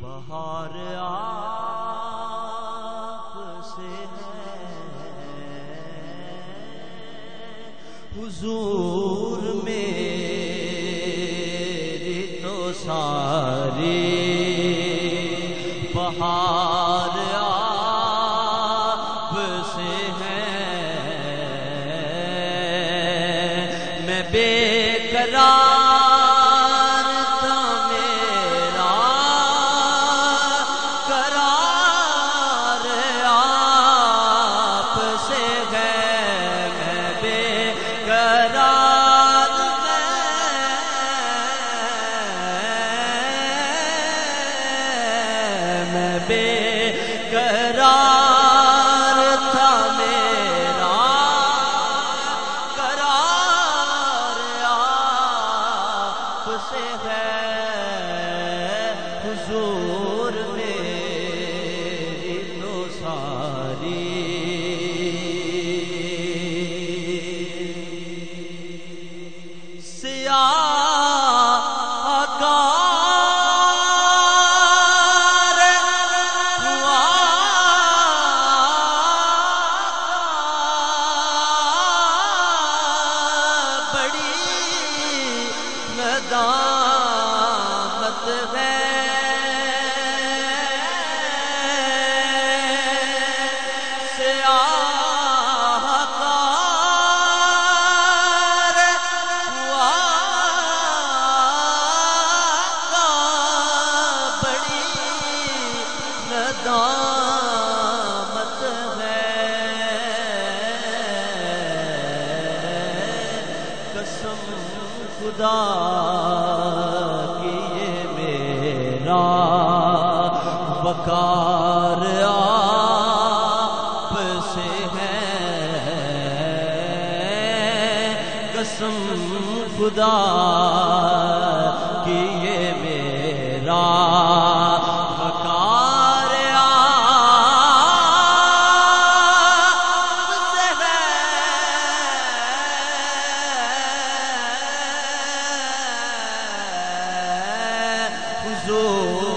بہار آپ سے ہے، حضور میری تو ساری بہار آپ سے ہے، میں بے قرار بے قرار تھا میرا قرار آپ سے ہے، حضور میری تو ساری ندامت ہے، سیاہ کار ہوا کا بڑی ندامت ہے، قسم خدا کی یہ میرا وقار آپ سے ہے، قسم خدا کی یہ میرا وقار آپ سے ہے، حضور